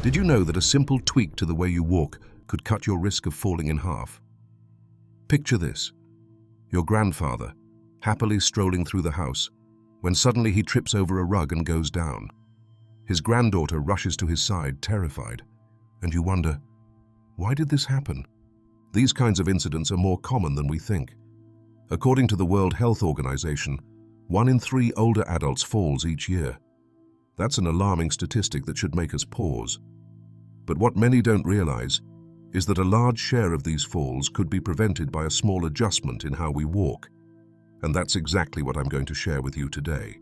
Did you know that a simple tweak to the way you walk could cut your risk of falling in half? Picture this: your grandfather, happily strolling through the house, when suddenly he trips over a rug and goes down. His granddaughter rushes to his side, terrified, and you wonder, why did this happen? These kinds of incidents are more common than we think. According to the World Health Organization, 1 in 3 older adults falls each year. That's an alarming statistic that should make us pause. But what many don't realize is that a large share of these falls could be prevented by a small adjustment in how we walk. And that's exactly what I'm going to share with you today.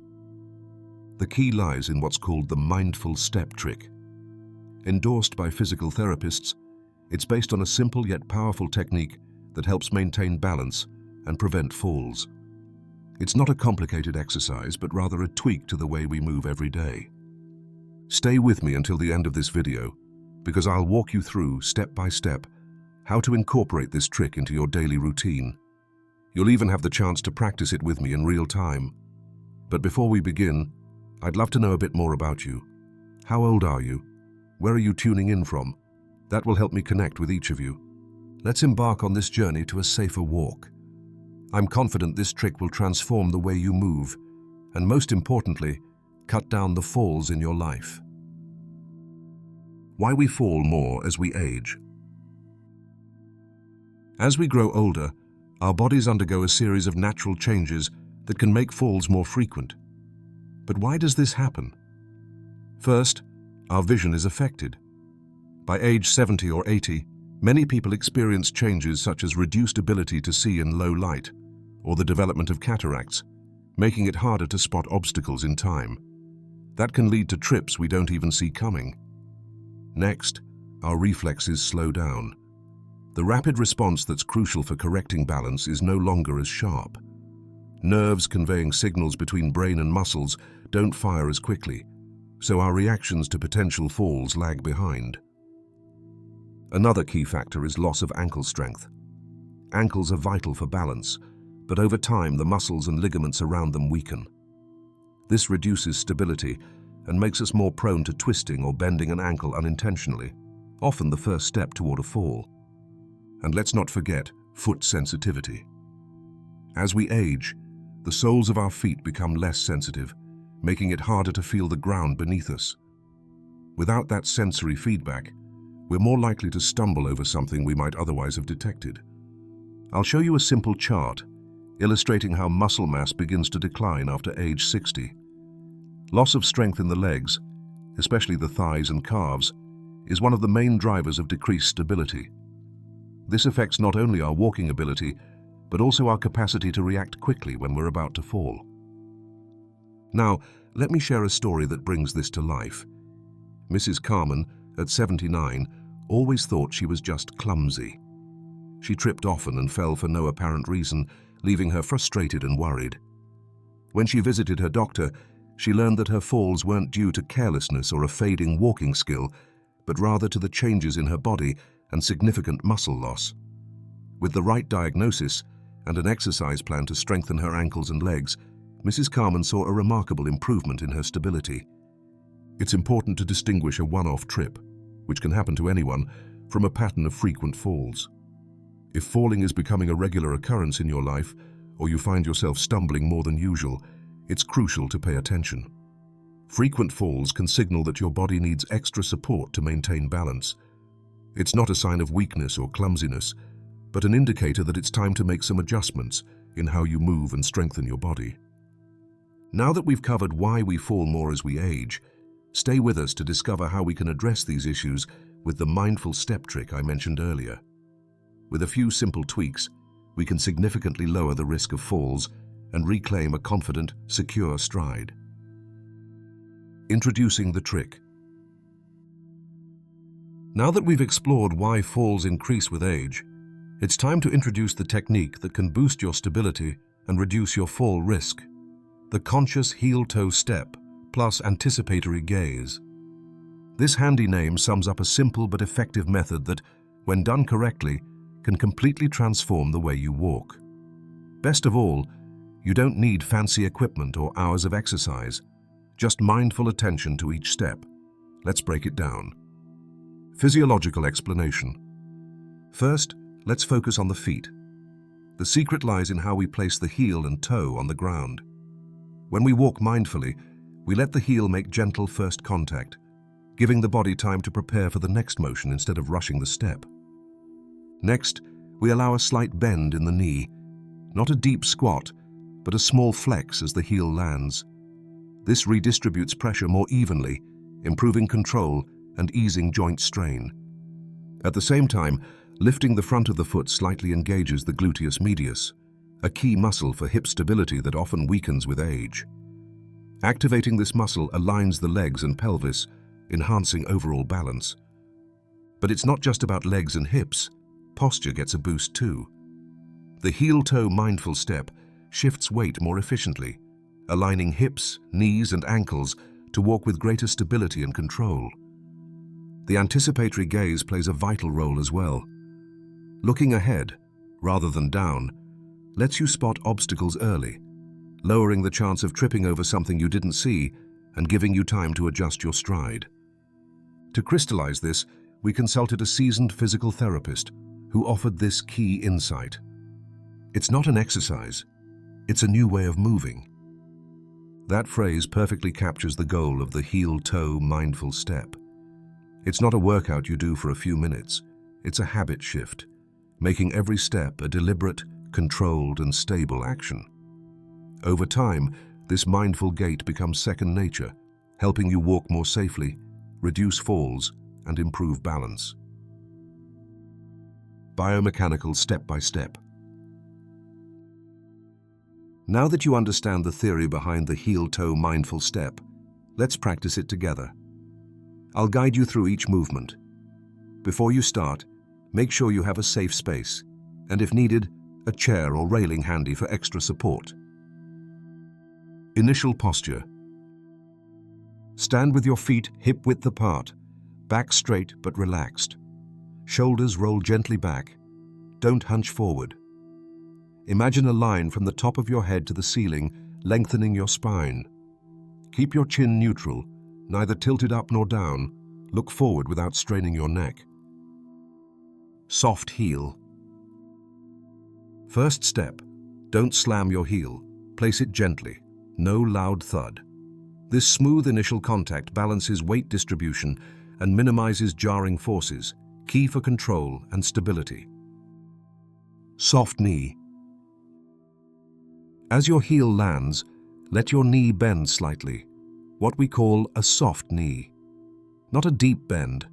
The key lies in what's called the mindful step trick. Endorsed by physical therapists, it's based on a simple yet powerful technique that helps maintain balance and prevent falls. It's not a complicated exercise, but rather a tweak to the way we move every day. Stay with me until the end of this video, because I'll walk you through, step by step, how to incorporate this trick into your daily routine. You'll even have the chance to practice it with me in real time. But before we begin, I'd love to know a bit more about you. How old are you? Where are you tuning in from? That will help me connect with each of you. Let's embark on this journey to a safer walk. I'm confident this trick will transform the way you move, and most importantly, cut down the falls in your life. Why we fall more as we age. As we grow older, our bodies undergo a series of natural changes that can make falls more frequent. But why does this happen? First, our vision is affected. By age 70 or 80, many people experience changes such as reduced ability to see in low light, or the development of cataracts, making it harder to spot obstacles in time. That can lead to trips we don't even see coming. Next, our reflexes slow down. The rapid response that's crucial for correcting balance is no longer as sharp. Nerves conveying signals between brain and muscles don't fire as quickly, so our reactions to potential falls lag behind. Another key factor is loss of ankle strength. Ankles are vital for balance, but over time the muscles and ligaments around them weaken. This reduces stability and makes us more prone to twisting or bending an ankle unintentionally, often the first step toward a fall. And let's not forget foot sensitivity. As we age, the soles of our feet become less sensitive, making it harder to feel the ground beneath us. Without that sensory feedback, we're more likely to stumble over something we might otherwise have detected. I'll show you a simple chart illustrating how muscle mass begins to decline after age 60. Loss of strength in the legs, especially the thighs and calves, is one of the main drivers of decreased stability. This affects not only our walking ability, but also our capacity to react quickly when we're about to fall. Now, let me share a story that brings this to life. Mrs. Carmen, at 79, always thought she was just clumsy. She tripped often and fell for no apparent reason, leaving her frustrated and worried. When she visited her doctor, she learned that her falls weren't due to carelessness or a fading walking skill, but rather to the changes in her body and significant muscle loss. With the right diagnosis and an exercise plan to strengthen her ankles and legs, Mrs. Carmen saw a remarkable improvement in her stability. It's important to distinguish a one-off trip, which can happen to anyone, from a pattern of frequent falls. If falling is becoming a regular occurrence in your life, or you find yourself stumbling more than usual, it's crucial to pay attention. Frequent falls can signal that your body needs extra support to maintain balance. It's not a sign of weakness or clumsiness, but an indicator that it's time to make some adjustments in how you move and strengthen your body. Now that we've covered why we fall more as we age, stay with us to discover how we can address these issues with the mindful step trick I mentioned earlier. With a few simple tweaks, we can significantly lower the risk of falls and reclaim a confident, secure stride. Introducing the trick. Now that we've explored why falls increase with age, it's time to introduce the technique that can boost your stability and reduce your fall risk. The conscious heel-toe step plus anticipatory gaze. This handy name sums up a simple but effective method that, when done correctly, can completely transform the way you walk. Best of all, you don't need fancy equipment or hours of exercise, just mindful attention to each step. Let's break it down. Physiological explanation. First, let's focus on the feet. The secret lies in how we place the heel and toe on the ground. When we walk mindfully, we let the heel make gentle first contact, giving the body time to prepare for the next motion instead of rushing the step. Next, we allow a slight bend in the knee, not a deep squat, but a small flex as the heel lands. This redistributes pressure more evenly, improving control and easing joint strain. At the same time, lifting the front of the foot slightly engages the gluteus medius, a key muscle for hip stability that often weakens with age. Activating this muscle aligns the legs and pelvis, enhancing overall balance. But it's not just about legs and hips. Posture gets a boost too. The heel-toe mindful step shifts weight more efficiently, aligning hips, knees, and ankles to walk with greater stability and control. The anticipatory gaze plays a vital role as well. Looking ahead, rather than down, lets you spot obstacles early, lowering the chance of tripping over something you didn't see and giving you time to adjust your stride. To crystallize this, we consulted a seasoned physical therapist who offered this key insight. It's not an exercise, it's a new way of moving. That phrase perfectly captures the goal of the heel-toe mindful step. It's not a workout you do for a few minutes, it's a habit shift, making every step a deliberate, controlled, and stable action. Over time, this mindful gait becomes second nature, helping you walk more safely, reduce falls, and improve balance. Biomechanical step-by-step. Now that you understand the theory behind the heel-toe mindful step, let's practice it together. I'll guide you through each movement. Before you start, make sure you have a safe space, and if needed, a chair or railing handy for extra support. Initial posture. Stand with your feet hip-width apart, back straight but relaxed. Shoulders roll gently back. Don't hunch forward. Imagine a line from the top of your head to the ceiling, lengthening your spine. Keep your chin neutral, neither tilted up nor down. Look forward without straining your neck. Soft heel. First step, don't slam your heel. Place it gently. No loud thud. This smooth initial contact balances weight distribution and minimizes jarring forces, key for control and stability. Soft knee. As your heel lands, let your knee bend slightly, what we call a soft knee. Not a deep bend,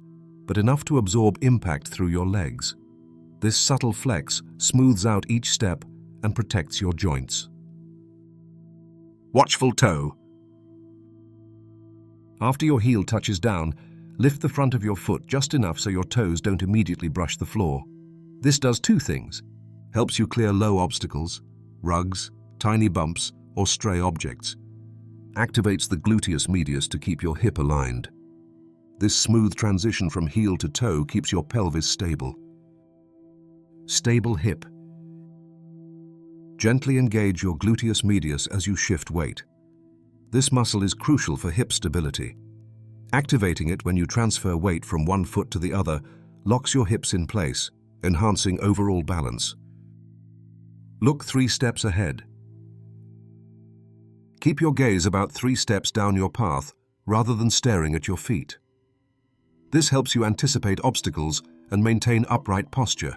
but enough to absorb impact through your legs. This subtle flex smooths out each step and protects your joints. Watchful toe. After your heel touches down, lift the front of your foot just enough so your toes don't immediately brush the floor. This does two things. Helps you clear low obstacles, rugs, tiny bumps, or stray objects. Activates the gluteus medius to keep your hip aligned. This smooth transition from heel to toe keeps your pelvis stable. Stable hip. Gently engage your gluteus medius as you shift weight. This muscle is crucial for hip stability. Activating it when you transfer weight from one foot to the other locks your hips in place, enhancing overall balance. Look 3 steps ahead. Keep your gaze about 3 steps down your path rather than staring at your feet. This helps you anticipate obstacles and maintain upright posture.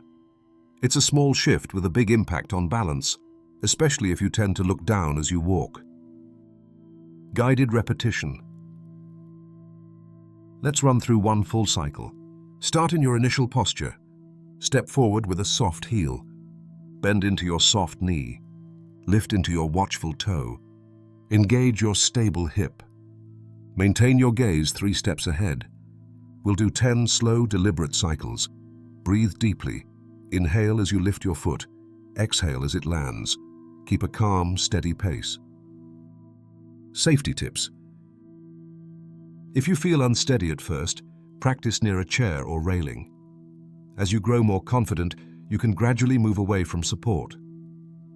It's a small shift with a big impact on balance, especially if you tend to look down as you walk. Guided repetition. Let's run through one full cycle. Start in your initial posture. Step forward with a soft heel. Bend into your soft knee. Lift into your watchful toe. Engage your stable hip. Maintain your gaze 3 steps ahead. We'll do 10 slow, deliberate cycles. Breathe deeply. Inhale as you lift your foot. Exhale as it lands. Keep a calm, steady pace. Safety tips. If you feel unsteady at first, practice near a chair or railing. As you grow more confident, you can gradually move away from support.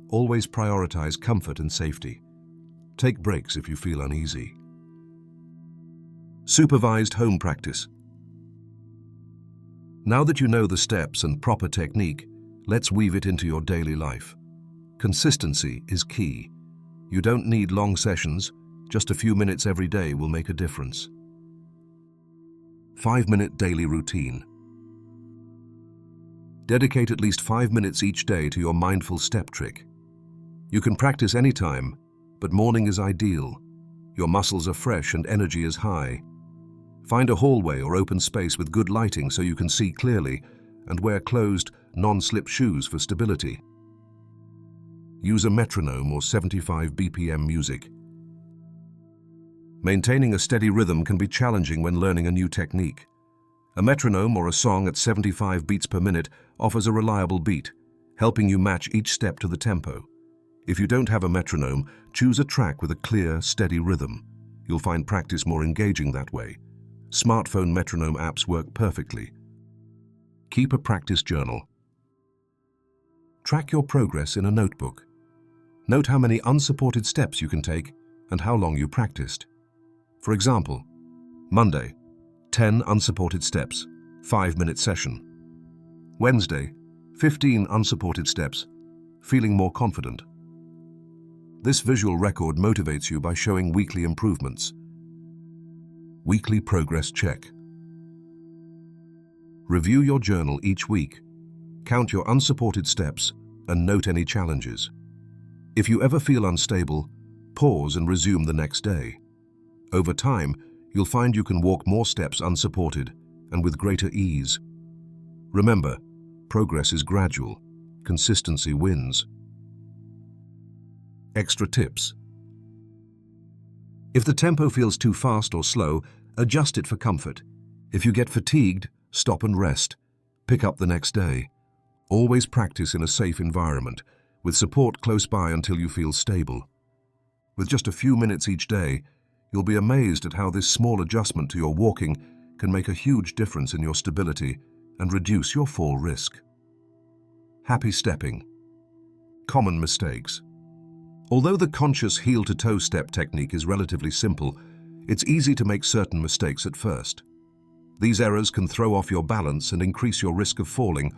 Always prioritize comfort and safety. Take breaks if you feel uneasy. Supervised home practice. Now that you know the steps and proper technique, let's weave it into your daily life. Consistency is key. You don't need long sessions, just a few minutes every day will make a difference. 5-minute daily routine. Dedicate at least 5 minutes each day to your mindful step trick. You can practice anytime, but morning is ideal. Your muscles are fresh and energy is high. Find a hallway or open space with good lighting so you can see clearly, and wear closed, non-slip shoes for stability. Use a metronome or 75 BPM music. Maintaining a steady rhythm can be challenging when learning a new technique. A metronome or a song at 75 beats per minute offers a reliable beat, helping you match each step to the tempo. If you don't have a metronome, choose a track with a clear, steady rhythm. You'll find practice more engaging that way. Smartphone metronome apps work perfectly. Keep a practice journal. Track your progress in a notebook. Note how many unsupported steps you can take and how long you practiced. For example, Monday, 10 unsupported steps, 5-minute session. Wednesday, 15 unsupported steps, feeling more confident. This visual record motivates you by showing weekly improvements. Weekly progress check. Review your journal each week. Count your unsupported steps and note any challenges. If you ever feel unstable, pause and resume the next day. Over time, you'll find you can walk more steps unsupported and with greater ease. Remember, progress is gradual. Consistency wins. Extra tips. If the tempo feels too fast or slow, adjust it for comfort. If you get fatigued, stop and rest. Pick up the next day. Always practice in a safe environment, with support close by until you feel stable. With just a few minutes each day, you'll be amazed at how this small adjustment to your walking can make a huge difference in your stability and reduce your fall risk. Happy stepping. Common mistakes. Although the conscious heel-to-toe step technique is relatively simple, it's easy to make certain mistakes at first. These errors can throw off your balance and increase your risk of falling,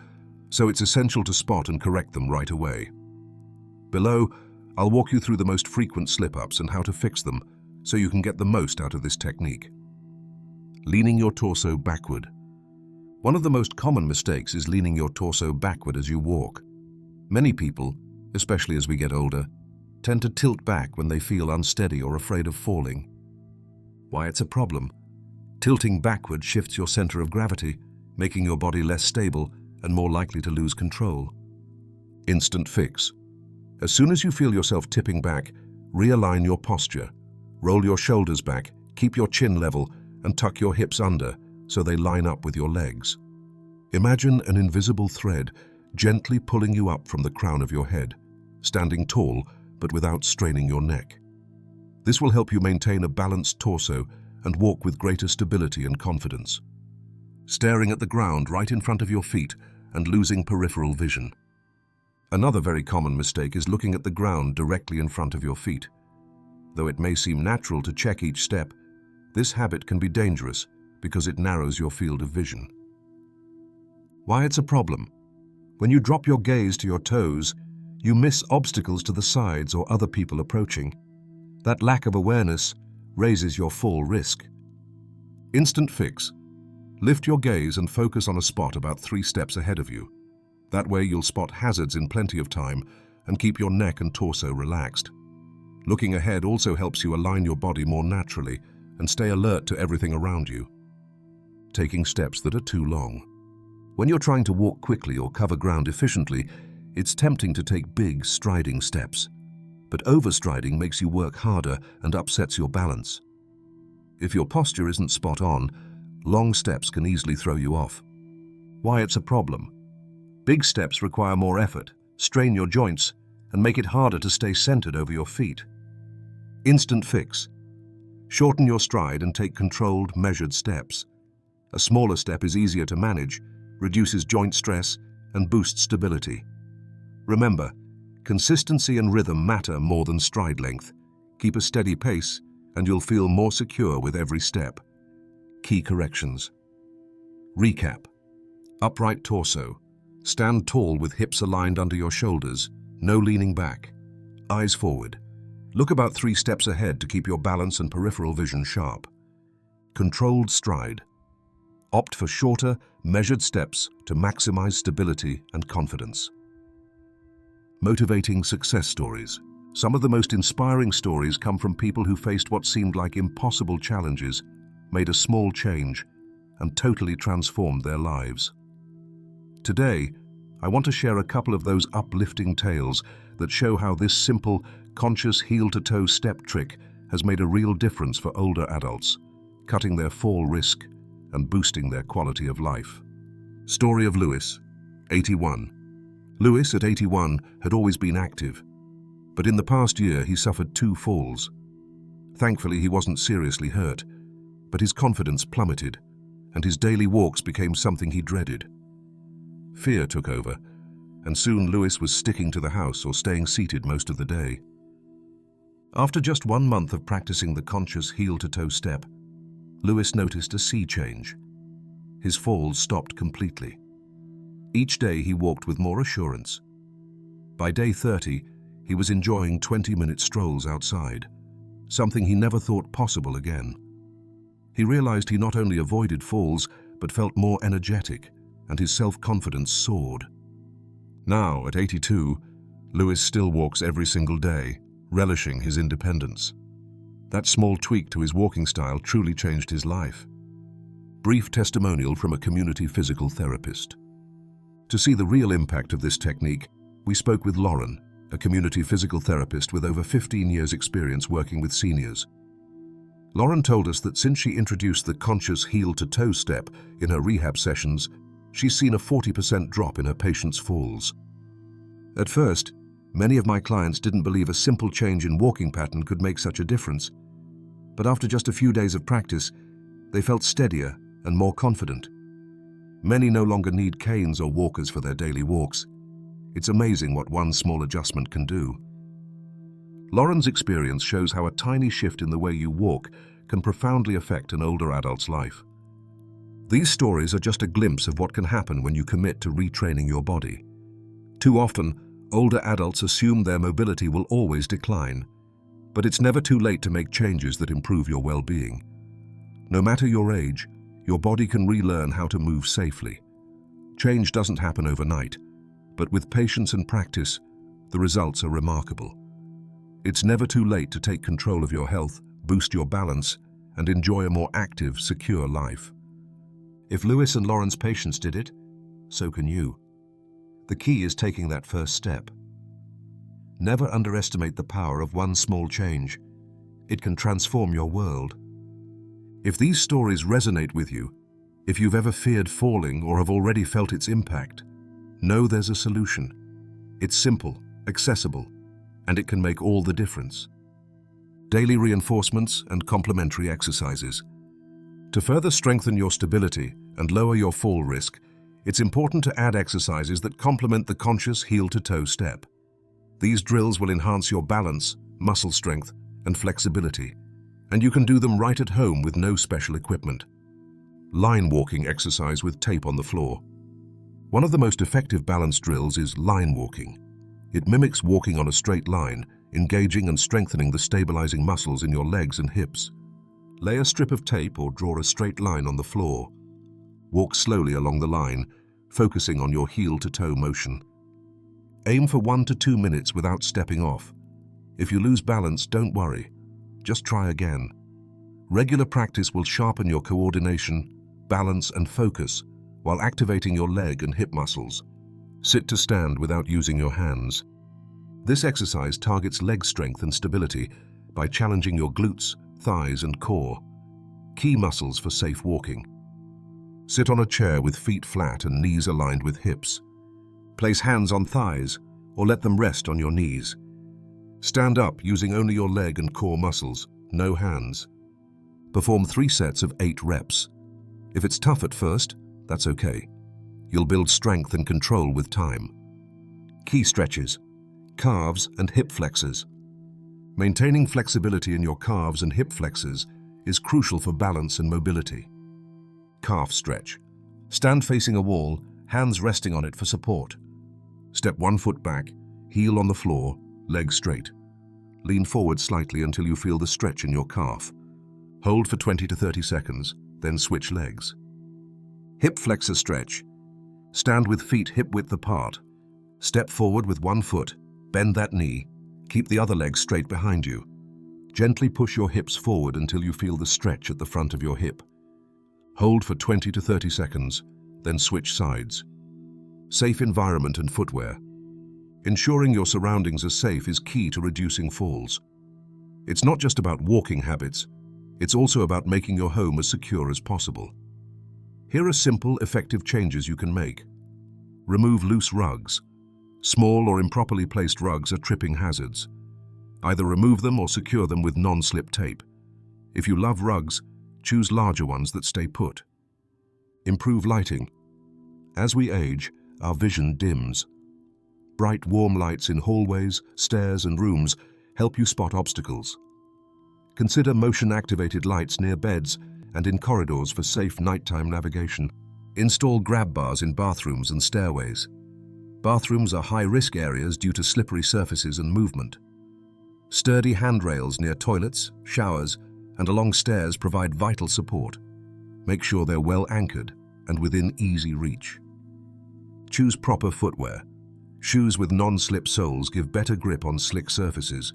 so it's essential to spot and correct them right away. Below, I'll walk you through the most frequent slip-ups and how to fix them so you can get the most out of this technique. Leaning your torso backward. One of the most common mistakes is leaning your torso backward as you walk. Many people, especially as we get older, tend to tilt back when they feel unsteady or afraid of falling. Why it's a problem? Tilting backward shifts your center of gravity, making your body less stable and more likely to lose control. Instant fix. As soon as you feel yourself tipping back, realign your posture. Roll your shoulders back, keep your chin level, and tuck your hips under so they line up with your legs. Imagine an invisible thread gently pulling you up from the crown of your head, standing tall but without straining your neck. This will help you maintain a balanced torso and walk with greater stability and confidence. Staring at the ground right in front of your feet and losing peripheral vision. Another very common mistake is looking at the ground directly in front of your feet. Though it may seem natural to check each step, this habit can be dangerous because it narrows your field of vision. Why it's a problem? When you drop your gaze to your toes, you miss obstacles to the sides or other people approaching. That lack of awareness raises your fall risk. Instant fix. Lift your gaze and focus on a spot about 3 steps ahead of you. That way you'll spot hazards in plenty of time and keep your neck and torso relaxed. Looking ahead also helps you align your body more naturally and stay alert to everything around you. Taking steps that are too long. When you're trying to walk quickly or cover ground efficiently, it's tempting to take big, striding steps. But overstriding makes you work harder and upsets your balance. If your posture isn't spot on, long steps can easily throw you off. Why it's a problem? Big steps require more effort, strain your joints, and make it harder to stay centered over your feet. Instant fix. Shorten your stride and take controlled, measured steps. A smaller step is easier to manage, reduces joint stress, and boosts stability. Remember, consistency and rhythm matter more than stride length. Keep a steady pace, and you'll feel more secure with every step. Key corrections. Recap. Upright torso. Stand tall with hips aligned under your shoulders, no leaning back. Eyes forward. Look about 3 steps ahead to keep your balance and peripheral vision sharp. Controlled stride. Opt for shorter, measured steps to maximize stability and confidence. Motivating success stories. Some of the most inspiring stories come from people who faced what seemed like impossible challenges, made a small change, and totally transformed their lives. Today, I want to share a couple of those uplifting tales that show how this simple, conscious heel-to-toe step trick has made a real difference for older adults, cutting their fall risk and boosting their quality of life. Story of Lewis, 81. Lewis, at 81, had always been active, but in the past year he suffered 2 falls. Thankfully, he wasn't seriously hurt, but his confidence plummeted, and his daily walks became something he dreaded. Fear took over, and soon Lewis was sticking to the house or staying seated most of the day. After just 1 month of practicing the conscious heel-to-toe step, Lewis noticed a sea change. His falls stopped completely. Each day he walked with more assurance. By day 30, he was enjoying 20-minute strolls outside, something he never thought possible again. He realized he not only avoided falls, but felt more energetic, and his self-confidence soared. Now, at 82, Lewis still walks every single day, relishing his independence. That small tweak to his walking style truly changed his life. Brief testimonial from a community physical therapist. To see the real impact of this technique, we spoke with Lauren, a community physical therapist with over 15 years' experience working with seniors. Lauren told us that since she introduced the conscious heel-to-toe step in her rehab sessions, she's seen a 40% drop in her patients' falls. At first, many of my clients didn't believe a simple change in walking pattern could make such a difference. But after just a few days of practice, they felt steadier and more confident. Many no longer need canes or walkers for their daily walks. It's amazing what one small adjustment can do. Lauren's experience shows how a tiny shift in the way you walk can profoundly affect an older adult's life. These stories are just a glimpse of what can happen when you commit to retraining your body. Too often, older adults assume their mobility will always decline, but it's never too late to make changes that improve your well-being. No matter your age, your body can relearn how to move safely. Change doesn't happen overnight, but with patience and practice, the results are remarkable. It's never too late to take control of your health, boost your balance, and enjoy a more active, secure life. If Lewis and Lauren's patients did it, so can you. The key is taking that first step. Never underestimate the power of one small change. It can transform your world. If these stories resonate with you, if you've ever feared falling or have already felt its impact, know there's a solution. It's simple, accessible, and it can make all the difference. Daily reinforcements and complementary exercises. To further strengthen your stability and lower your fall risk, it's important to add exercises that complement the conscious heel-to-toe step. These drills will enhance your balance, muscle strength, and flexibility, and you can do them right at home with no special equipment. Line walking exercise with tape on the floor. One of the most effective balance drills is line walking. It mimics walking on a straight line, engaging and strengthening the stabilizing muscles in your legs and hips. Lay a strip of tape or draw a straight line on the floor. Walk slowly along the line, focusing on your heel-to-toe motion. Aim for 1 to 2 minutes without stepping off. If you lose balance, don't worry. Just try again. Regular practice will sharpen your coordination, balance, and focus while activating your leg and hip muscles. Sit to stand without using your hands. This exercise targets leg strength and stability by challenging your glutes, thighs, and core, key muscles for safe walking. Sit on a chair with feet flat and knees aligned with hips. Place hands on thighs or let them rest on your knees. Stand up using only your leg and core muscles, no hands. Perform 3 sets of 8 reps. If it's tough at first, that's okay. You'll build strength and control with time. Key stretches, calves and hip flexors. Maintaining flexibility in your calves and hip flexors is crucial for balance and mobility. Calf stretch. Stand facing a wall, hands resting on it for support. Step 1 foot back, heel on the floor, legs straight. Lean forward slightly until you feel the stretch in your calf. Hold for 20 to 30 seconds, then switch legs. Hip flexor stretch. Stand with feet hip-width apart. Step forward with 1 foot, bend that knee, keep the other leg straight behind you. Gently push your hips forward until you feel the stretch at the front of your hip. Hold for 20 to 30 seconds, then switch sides. Safe environment and footwear. Ensuring your surroundings are safe is key to reducing falls. It's not just about walking habits, it's also about making your home as secure as possible. Here are simple, effective changes you can make. Remove loose rugs. Small or improperly placed rugs are tripping hazards. Either remove them or secure them with non-slip tape. If you love rugs, choose larger ones that stay put. Improve lighting. As we age, our vision dims. Bright, warm lights in hallways, stairs, and rooms help you spot obstacles. Consider motion-activated lights near beds and in corridors for safe nighttime navigation. Install grab bars in bathrooms and stairways. Bathrooms are high-risk areas due to slippery surfaces and movement. Sturdy handrails near toilets, showers, and along stairs provide vital support. Make sure they're well anchored and within easy reach. Choose proper footwear. Shoes with non-slip soles give better grip on slick surfaces.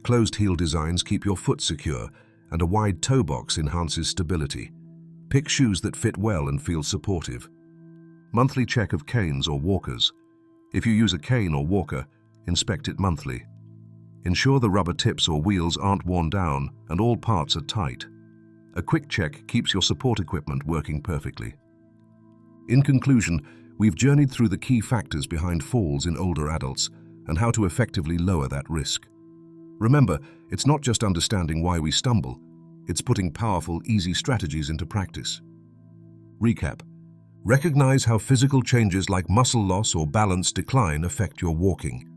Closed heel designs keep your foot secure, and a wide toe box enhances stability. Pick shoes that fit well and feel supportive. Monthly check of canes or walkers. If you use a cane or walker, inspect it monthly. Ensure the rubber tips or wheels aren't worn down and all parts are tight. A quick check keeps your support equipment working perfectly. In conclusion, we've journeyed through the key factors behind falls in older adults and how to effectively lower that risk. Remember, it's not just understanding why we stumble, it's putting powerful, easy strategies into practice. Recap. Recognize how physical changes like muscle loss or balance decline affect your walking.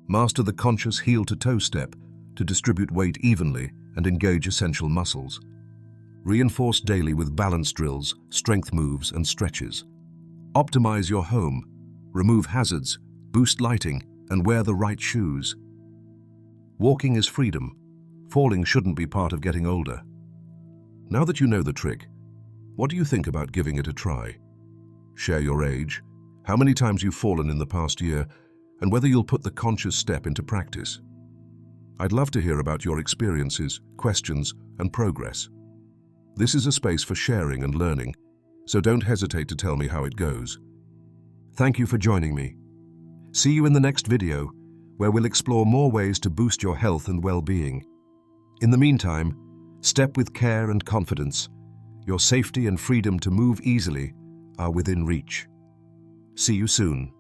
Master the conscious heel-to-toe step to distribute weight evenly and engage essential muscles. Reinforce daily with balance drills, strength moves, and stretches. Optimize your home, remove hazards, boost lighting, and wear the right shoes. Walking is freedom. Falling shouldn't be part of getting older. Now that you know the trick, what do you think about giving it a try? Share your age, how many times you've fallen in the past year, and whether you'll put the conscious step into practice. I'd love to hear about your experiences, questions, and progress. This is a space for sharing and learning, so don't hesitate to tell me how it goes. Thank you for joining me. See you in the next video, where we'll explore more ways to boost your health and well-being. In the meantime, step with care and confidence. Your safety and freedom to move easily are within reach. See you soon.